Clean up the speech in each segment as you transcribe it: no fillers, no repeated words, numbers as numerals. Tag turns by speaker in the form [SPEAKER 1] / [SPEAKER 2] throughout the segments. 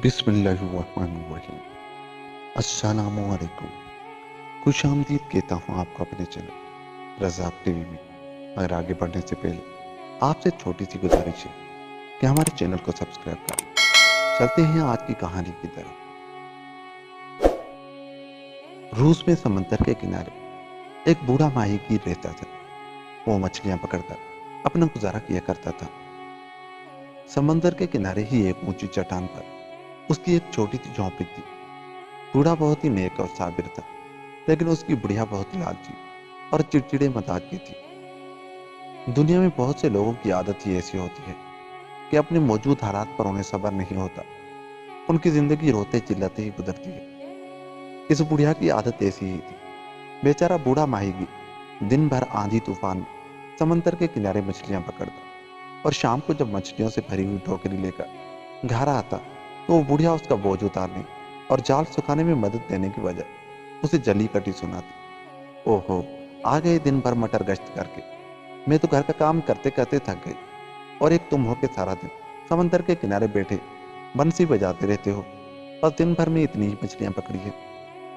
[SPEAKER 1] बिस्मिल्लाहिर्रहमानिर्रहीम। अस्सलामु अलैकुम। खुश आमदीद कहता हूँ आपको अपने चैनल रज़ाक टीवी में। मगर आगे बढ़ने से पहले आपसे छोटी सी गुजारिश है कि हमारे चैनल को सब्सक्राइब करें। चलते हैं आज की कहानी की तरफ। रूस में समंदर के किनारे एक बूढ़ा माहीगीर रहता था। वो मछलियां पकड़कर अपना गुजारा किया करता था। समंदर के किनारे ही एक ऊंची चट्टान पर उसकी एक छोटी सी झोंपड़ी थी। बूढ़ा बहुत ही नेक और साबिर था, लेकिन उसकी बुढ़िया बहुत लालची और चिड़चिड़े मजाज की थी। दुनिया में बहुत से लोगों की आदत ही ऐसी होती है कि अपने मौजूद हालात पर उन्हें सब्र नहीं होता। उनकी जिंदगी रोते चिल्लाते ही गुजरती है। इस बुढ़िया की आदत ऐसी ही थी। बेचारा बूढ़ा माहीगीर दिन भर आंधी तूफान में समंदर के किनारे मछलियां पकड़ता और शाम को जब मछलियों से भरी हुई टोकरी लेकर घर आता तो वो बुढ़िया उसका बोझ उतारने और जाल सुखाने में मदद देने की बजाय उसे जली कटी सुनाती। ओहो, आ गए दिन भर मटर गश्त करके। मैं तो घर का काम करते करते थक गई और एक तुम हो के सारा दिन समंदर के किनारे बैठे बंसी बजाते रहते हो। बस दिन भर में इतनी ही मछलियां पकड़ी है।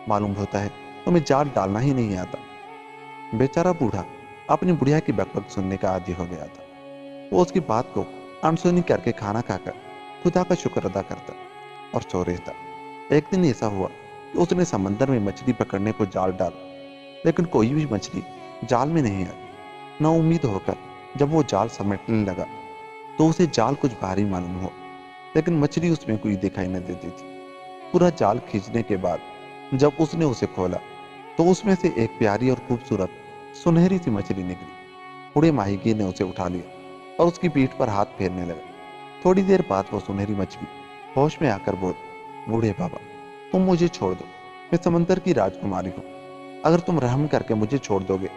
[SPEAKER 1] मालूम होता है तुम्हें जाल डालना ही नहीं आता। बेचारा बूढ़ा अपनी बुढ़िया की बकबक सुनने का आदी हो गया था। वो उसकी बात को अनसुनी करके खाना खाकर खुदा का शुक्र अदा करता और सो रहता। एक दिन ऐसा हुआ कि उसने समंदर में मछली पकड़ने को जाल डाला, लेकिन कोई भी मछली जाल में नहीं आई। ना उम्मीद होकर जब वो जाल समेटने लगा तो उसे जाल कुछ भारी मालूम हुआ, लेकिन मछली उसमें कोई दिखाई न देती थी। पूरा जाल खींचने के बाद जब उसने उसे खोला तो उसमें से एक प्यारी और खूबसूरत सुनहरी सी मछली निकली। बूढ़े माहीगीर ने उसे उठा लिया और उसकी पीठ पर हाथ फेरने लगा। थोड़ी देर बाद वो सुनहरी मछली होश में आकर बोली, बूढ़े बाबा, तुम मुझे छोड़ दो। मैं समंदर की राजकुमारी हूँ। अगर तुम रहम करके मुझे छोड़ दोगे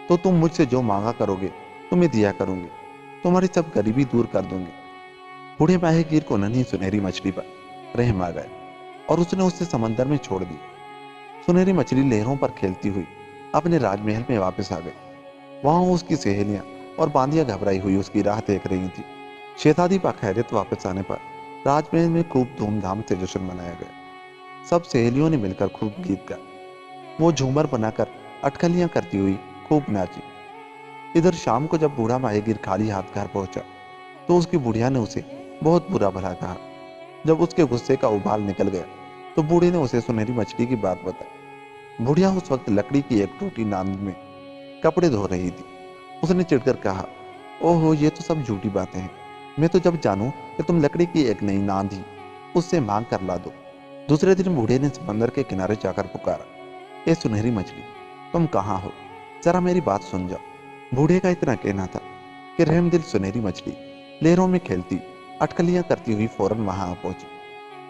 [SPEAKER 1] तो तुम मुझसे जो मांगा करोगे तुम्हें दिया करूंगी। तुम्हारी सब गरीबी दूर कर दूंगी। बूढ़े माहीगीर को नन्ही सुनहरी मछली पर रहम आ गया और उसने उसे समंदर में छोड़ दी। सुनहरी मछली लहरों पर खेलती हुई अपने राजमहल में वापस आ गई। वहां उसकी सहेलियां और बांदियां घबराई हुई उसकी राह देख रही थी। शहजादी बाखैरियत वापस आने पर राजमहल में खूब धूमधाम से जश्न मनाया गया। सब सहेलियों ने मिलकर खूब गीत गाए। वो झूमर बनाकर अटकलियां करती हुई खूब नाची। इधर शाम को जब बूढ़ा माहीगीर खाली हाथ घर पहुंचा तो उसकी बुढ़िया ने उसे बहुत बुरा भला कहा। जब उसके गुस्से का उबाल निकल गया तो बूढ़े ने उसे सुनहरी मछली की बात बताई। बुढ़िया उस वक्त लकड़ी की एक टूटी नांद में कपड़े धो रही थी। उसने चिढ़कर कहा, ओहो, ये तो सब झूठी बातें हैं। मैं तो जब जानूं कि तुम लकड़ी की एक नई नांद ही उससे मांग कर ला दो। दूसरे दिन बूढ़े ने समंदर के किनारे जाकर पुकारा, ए सुनहरी मछली, तुम कहाँ हो? जरा मेरी बात सुन जाओ। बूढ़े का इतना कहना था कि रहमदिल सुनहरी मछली लहरों में खेलती अटकलियां करती हुई फौरन वहां आ पहुंची।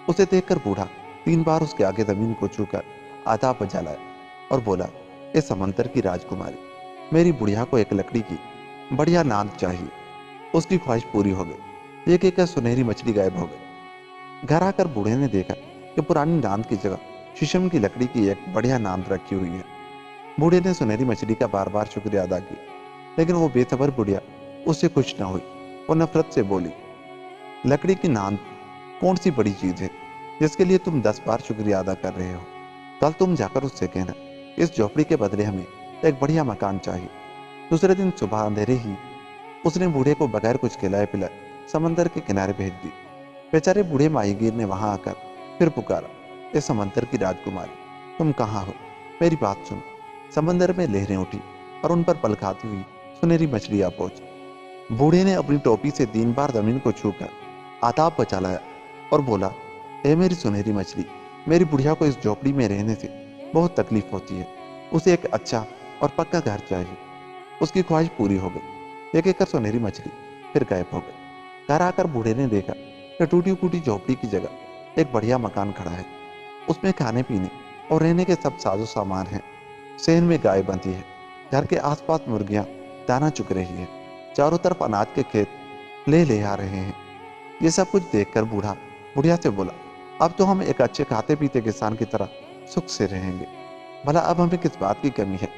[SPEAKER 1] उसे देखकर बूढ़ा 3 बार उसके आगे जमीन को छूकर आदाब बजा लाया और बोला, ए समंदर की राजकुमारी, मेरी बुढ़िया को एक लकड़ी की बढ़िया नांद चाहिए। उसकी ख्वाहिश पूरी हो गई। एक एक सुनहरी मछली गायब हो गई। घर आकर बूढ़े ने देखा कि पुरानी नांद की जगह शीशम की लकड़ी की एक बढ़िया नांद रखी हुई है। बूढ़े ने सुनहरी मछली का बार बार शुक्रिया अदा किया, लेकिन वो बेसब्र बुढ़िया उससे खुश न हुई। वो नफरत से बोली, लकड़ी की नांद कौन सी बड़ी चीज है जिसके लिए तुम 10 बार शुक्रिया अदा कर रहे हो? कल तुम जाकर उससे कहना, इस झोपड़ी के बदले हमें एक बढ़िया मकान चाहिए। दूसरे दिन सुबह अंधेरे ही उसने बूढ़े को बगैर कुछ खिलाए पिलाए समंदर के किनारे भेज दी। बेचारे बूढ़े माहीगीर ने वहां आकर फिर पुकारा, इस समंदर की राजकुमारी, तुम कहाँ हो? मेरी बात सुनो। समंदर में लहरें उठी और उन पर पल खाती हुई सुनहरी मछली आ पहुंची। बूढ़े ने अपनी टोपी से 3 बार जमीन को छूकर आदाब बचा लाया और बोला, ए मेरी सुनहरी मछली, मेरी बुढ़िया को इस झोपड़ी में रहने से बहुत तकलीफ होती है। उसे एक अच्छा और पक्का घर चाहिए। उसकी ख्वाहिश पूरी हो गई। एक एक सुनहरी मछली फिर गायब हो गई। घर आकर बूढ़े ने देखा कि टूटी फूटी झोपड़ी की जगह एक बढ़िया मकान खड़ा है। उसमें खाने पीने और रहने के सब साजो सामान हैं। शहर में गाय बंधी है। घर के आसपास मुर्गियां दाना चुग रही है। चारों तरफ अनाज के खेत ले आ रहे हैं। ये सब कुछ देखकर बूढ़ा बुढ़िया से बोला, अब तो हम एक अच्छे खाते पीते किसान की तरह सुख से रहेंगे। भला अब हमें किस बात की कमी है?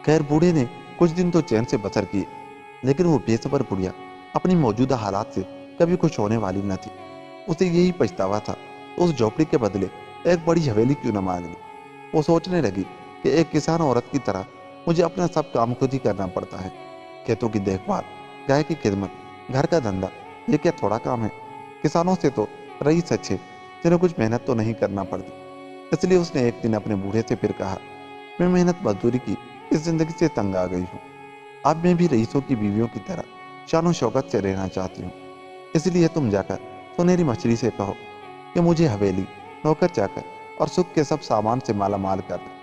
[SPEAKER 1] खैर, बूढ़े ने कुछ दिन तो चैन से बसर किए, लेकिन वो बेसब्र बुढ़िया अपनी मौजूदा हालात से कभी खुश होने वाली न थी। उसे यही पछतावा था तो उस झोपड़ी के बदले एक बड़ी हवेली क्यों न मांग ली। वो सोचने लगी कि एक किसान औरत की तरह मुझे अपना सब काम खुद ही करना पड़ता है। खेतों की देखभाल, गाय की खिदमत, घर का धंधा, ये क्या थोड़ा काम है। किसानों से तो रईस अच्छे, जिन्हें कुछ मेहनत तो नहीं करना पड़ती। इसलिए उसने एक दिन अपने बूढ़े से फिर कहा, मैं मेहनत मजदूरी की इस जिंदगी से तंग आ गई हूँ। अब मैं भी रईसों की बीवियों की तरह शानो शौकत से रहना चाहती हूँ। इसलिए तुम जाकर सुनहरी मछली से कहो कि मुझे हवेली, नौकर चाकर और सुख के सब सामान से माला माल कर दे।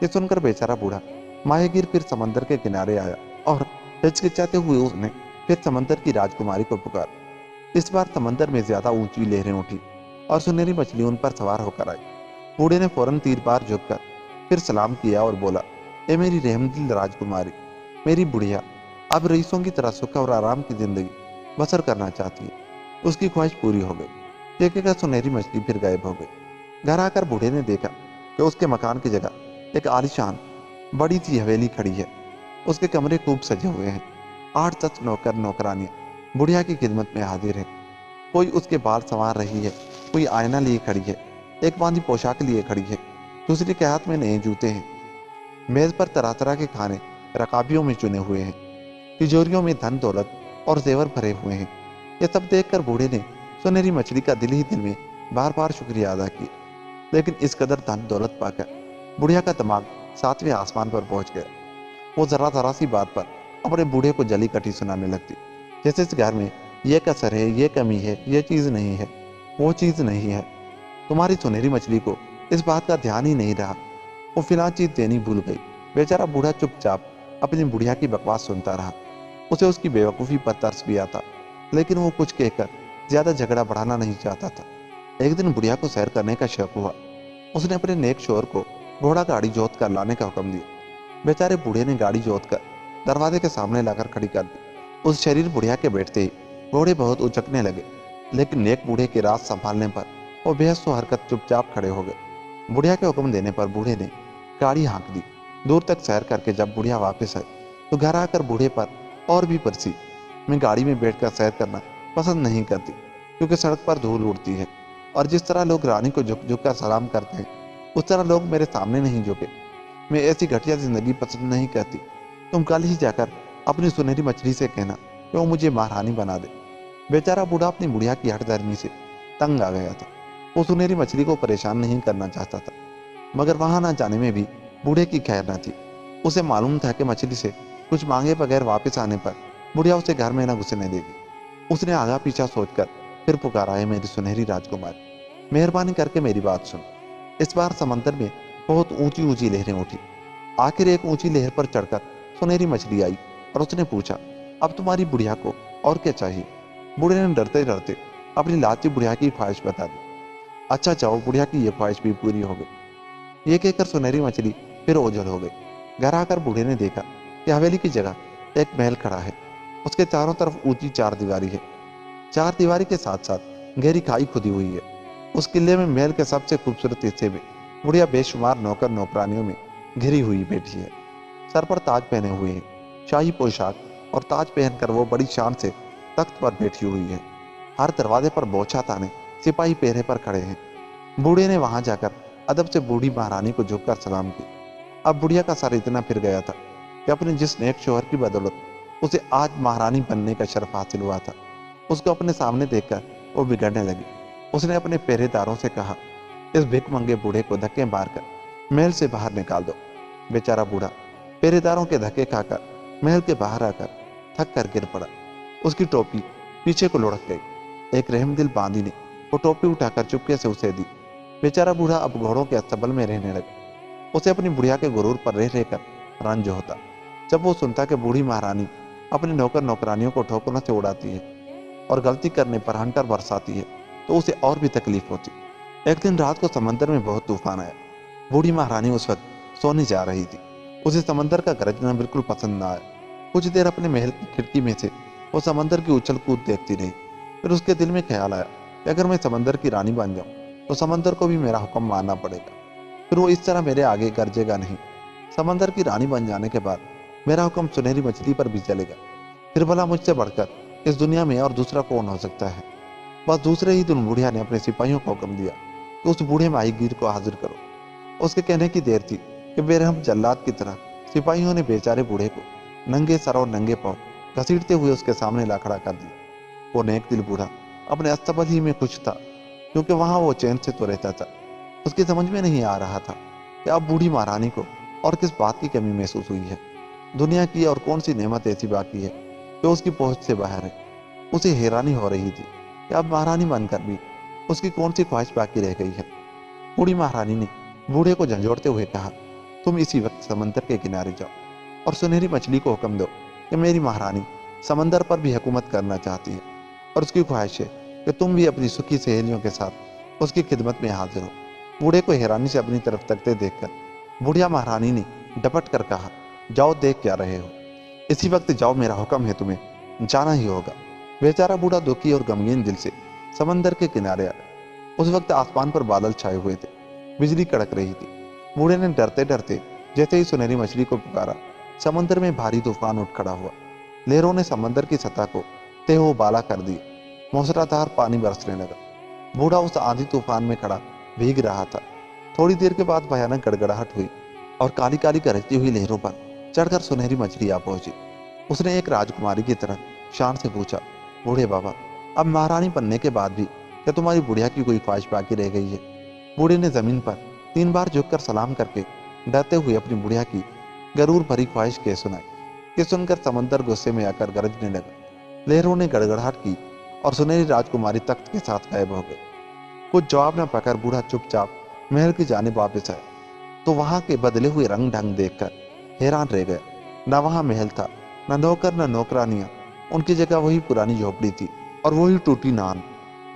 [SPEAKER 1] ये सुनकर बेचारा बूढ़ा मायागीर फिर समंदर के किनारे आया और हिचकिचाते हुए उसने फिर समंदर की राजकुमारी को पुकारा। इस बार समंदर में ज्यादा ऊंची लहरें उठी और सुनहरी मछली उन पर सवार होकर आई। बूढ़े ने फौरन तीर बार झुककर फिर सलाम किया और बोला, ए मेरी रहमदिल राजकुमारी, मेरी बुढ़िया अब रईसों की तरह सुख और आराम की जिंदगी बसर करना चाहती है। उसकी ख्वाहिश पूरी हो गई। एक एक सुनहरी मछली फिर गायब हो गई। घर आकर बूढ़े ने देखा कि उसके मकान की जगह एक आलीशान बड़ी सी हवेली खड़ी है। उसके कमरे खूब सजे हुए हैं। 8-10 नौकर नौकरानियां बुढ़िया की खिदमत में हाजिर है। कोई उसके बाल संवार रही है, कोई आईना लिए खड़ी है, एक बांधी पोशाक लिए खड़ी है, दूसरे के हाथ में नए जूते हैं। मेज पर तरह तरह के खाने रकाबियों में चुने हुए हैं। तिजोरियों में धन दौलत और जेवर भरे हुए हैं। ये सब देखकर बूढ़े ने सुनहरी मछली का दिल ही दिल में बार बार शुक्रिया अदा किया। लेकिन इस कदर धन दौलत पाकर बुढ़िया का दिमाग 7वें आसमान पर पहुंच गया। वो जरा जरा सी बात पर अपने बूढ़े को जली कटी सुनाने लगती, जैसे इस घर में ये कसर है, ये कमी है, ये चीज नहीं है, वो चीज नहीं है। तुम्हारी सुनहरी मछली को इस बात का ध्यान ही नहीं रहा। वो फिलहाल चीज देनी भूल गई। बेचारा बूढ़ा चुपचाप अपनी बुढ़िया की बकवास सुनता रहा। उसे उसकी बेवकूफ़ी पर तरस भी आता, लेकिन वो कुछ कहकर ज्यादा झगड़ा बढ़ाना नहीं चाहता था। एक दिन बुढ़िया को सैर करने का शौक हुआ। उसने अपने नेक शोहर को घोड़ा गाड़ी जोत कर लाने का हुक्म दिया। बेचारे बूढ़े ने गाड़ी जोत कर दरवाजे के सामने लाकर खड़ी कर दी। उस शरीर बुढ़िया के बैठते ही घोड़े बहुत उचकने लगे, लेकिन नेक बूढ़े की रात संभालने पर वो बेहद हरकत चुपचाप खड़े हो गए। बुढ़िया के हुक्म देने पर बूढ़े ने गाड़ी हाँक दी। दूर तक सैर करके जब बुढ़िया वापस आई तो घर आकर बूढ़े पर और भी बरसी। मैं गाड़ी में बैठकर सैर करना पसंद नहीं करती, क्योंकि सड़क पर धूल उड़ती है और जिस तरह लोग रानी को झुक झुक कर सलाम करते हैं, उस तरह लोग मेरे सामने नहीं झुके। मैं ऐसी घटिया जिंदगी पसंद नहीं करती। तुम कल ही जाकर अपनी सुनहरी मछली से कहना कि वो मुझे महारानी बना दे। बेचारा बूढ़ा अपनी बुढ़िया की हठधर्मी से तंग आ गया था। वो सुनहरी मछली को परेशान नहीं करना चाहता था, मगर वहां ना जाने में भी बूढ़े की खैर न थी। उसे मालूम था कि मछली से कुछ मांगे बगैर वापस आने पर बुढ़िया उसे घर में न घुसने देगी। उसने आगा पीछा सोचकर फिर पुकारा, है मेरी सुनहरी राजकुमारी, मेहरबानी करके मेरी बात सुन। इस बार समंदर में बहुत ऊंची ऊंची लहरें उठी। आखिर एक ऊंची लहर पर चढ़कर सुनहरी मछली आई और उसने पूछा, अब तुम्हारी बुढ़िया को और क्या चाहिए। बूढ़े ने डरते डरते अपनी लाची बुढ़िया की ख्वाहिश बता दी। अच्छा जाओ, बुढ़िया की यह ख्वाहिश भी पूरी हो गई। ये कहकर सुनहरी मछली फिर ओझल हो गई। घर आकर बूढ़े ने देखा कि हवेली की जगह एक महल खड़ा है। उसके चारों तरफ ऊंची चार दीवारी है। चार दीवारी के साथ साथ गहरी खाई खुदी हुई है। उस किले में महल के सबसे खूबसूरत हिस्से में बुढ़िया बेशुमार नौकर नौकरानियों में घिरी हुई बैठी है। सर पर ताज पहने हुए है, शाही पोशाक और ताज पहनकर वो बड़ी शान से तख्त पर बैठी हुई है। हर दरवाजे पर बोछा ताने सिपाही पहरे पर खड़े हैं। बूढ़े ने वहां जाकर अदब से बूढ़ी महारानी को झुककर सलाम किया। अब बुढ़िया का सर इतना फिर गया था कि अपने जिस नेक शोहर की बदौलत उसे आज महारानी बनने का शर्फ हासिल हुआ था, उसको अपने सामने देखकर वो बिगड़ने लगी। उसने अपने पहरेदारों से कहा, इस भिख मंगे बूढ़े को धक्के मारकर महल से बाहर निकाल दो। बेचारा बूढ़ा पहरेदारों के धक्के खाकर महल के बाहर आकर थक कर गिर पड़ा। उसकी टोपी पीछे को लुढ़क गई। एक रहमदिल बांदी ने वो टोपी उठाकर चुपके से उसे दी। बेचारा बूढ़ा अब घोड़ों के अस्तबल में रहने लगा। उसे अपनी बुढ़िया के गुरूर पर रह रहकर रंज होता। जब वो सुनता कि बूढ़ी महारानी अपने नौकर नौकरानियों को ठोकरों से उड़ाती है और गलती करने पर हंटर बरसाती है, तो उसे और भी तकलीफ होती। एक दिन रात को समंदर में बहुत तूफान आया। बूढ़ी महारानी उस वक्त सोने जा रही थी। उसे समंदर का गरजना बिल्कुल पसंद न आया। कुछ देर अपने महल की खिड़की में से वो समंदर की उछल कूद देखती रही। फिर उसके दिल में ख्याल आया कि अगर मैं समंदर की रानी बन जाऊं तो समंदर को भी मेरा हुक्म मानना पड़ेगा। फिर वो इस तरह मेरे आगे गरजेगा नहीं। समंदर की रानी बन जाने के बाद मेरा हुक्म सुनहरी मछली पर भी चलेगा। फिर भला मुझसे बढ़कर इस दुनिया में और दूसरा कौन हो सकता है। बस दूसरे ही दिन बुढ़िया ने अपने सिपाहियों को हुक्म दिया कि उस बूढ़े माहीगीर को हाजिर करो। उसके कहने की देर थी कि बेरहम जल्लाद की तरह सिपाहियों ने बेचारे बूढ़े को नंगे सर और नंगे पांव घसीटते हुए उसके सामने ला खड़ा कर दिया। वो नेक दिल बूढ़ा अपने अस्तबल ही में खुश था, क्योंकि वहां वो चैन से तो रहता था। उसकी समझ में नहीं आ रहा था कि अब बूढ़ी महारानी को और किस बात की कमी महसूस हुई है। दुनिया की और कौन सी नेमत ऐसी बाकी है जो उसकी पहुंच से बाहर है। उसे हैरानी हो रही थी कि अब महारानी बनकर भी उसकी कौन सी ख्वाहिश बाकी रह गई है। बूढ़ी महारानी ने बूढ़े को झंझोड़ते हुए कहा, तुम इसी वक्त समंदर के किनारे जाओ और सुनहरी मछली को हुक्म दो कि मेरी महारानी समंदर पर भी हुकूमत करना चाहती है और उसकी ख्वाहिश है कि तुम भी अपनी सुखी सहेलियों के साथ उसकी खिदमत में हाजिर हो। बूढ़े को हैरानी से अपनी तरफ तकते देखकर बुढ़िया महारानी ने डपट कर कहा, जाओ, देख क्या रहे हो, इसी वक्त जाओ, मेरा हुक्म है, तुम्हें जाना ही होगा। बेचारा बूढ़ा दुखी और गमगीन दिल से समंदर के किनारे आया। उस वक्त आसमान पर बादल छाए हुए थे, बिजली कड़क रही थी। बूढ़े ने डरते डरते जैसे ही सुनहरी मछली को पुकारा, समंदर में भारी तूफान उठ खड़ा हुआ। लहरों ने समंदर की सतह को तेहो बाला कर दिया। मूसलाधार पानी बरसने लगा। बूढ़ा उस आंधी तूफान में खड़ा भीग रहा था। थोड़ी देर के बाद भयानक गड़गड़ाहट हुई और काली काली गरजती हुई लहरों पर चढ़कर सुनहरी मछली आ पहुंची। उसने एक राजकुमारी की तरह शान से पूछा, बूढ़े बाबा, अब महारानी बनने के बाद भी क्या तुम्हारी बुढ़िया की कोई ख्वाहिश बाकी रह गई है? बूढ़े ने जमीन पर 3 बार झुककर सलाम करके डरते हुए अपनी बुढ़िया की गरूर भरी ख्वाहिश कह सुनाई। ये सुनकर समंदर गुस्से में आकर गरजने लगा। लहरों ने गड़गड़ाहट की और सुनहरी राजकुमारी तख्त के साथ गायब हो गई। कुछ जवाब न पाकर बूढ़ा चुपचाप महल की जानिब वापस आया तो वहां के बदले हुए रंग ढंग देखकर हैरान रह गया। न वहां महल था, न नौकर, न नौकरानियां। उनकी जगह वही पुरानी झोपड़ी थी और वही टूटी नान।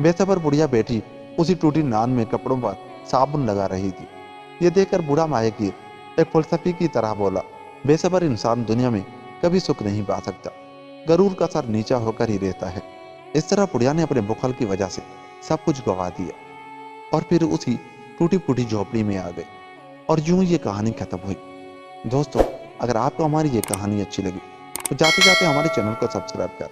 [SPEAKER 1] बेसबर बुढ़िया बैठी उसी टूटी नान में कपड़ों पर साबुन लगा रही थी। ये देखकर बूढ़ा माहीगीर एक फलसफी की तरह बोला, बेसबर इंसान दुनिया में कभी सुख नहीं पा सकता, गरूर का सर नीचा होकर ही रहता है। इस तरह बुढ़िया ने अपने बुखल की वजह से सब कुछ गवा दिया और फिर उसी टूटी फूटी झोपड़ी में आ गई। और यूं ये कहानी खत्म हुई। दोस्तों, अगर आपको हमारी ये कहानी अच्छी लगी तो जाते जाते हमारे चैनल को सब्सक्राइब कर।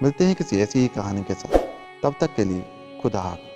[SPEAKER 1] मिलते हैं किसी ऐसी ही कहानी के साथ। तब तक के लिए खुदा हाफिज़।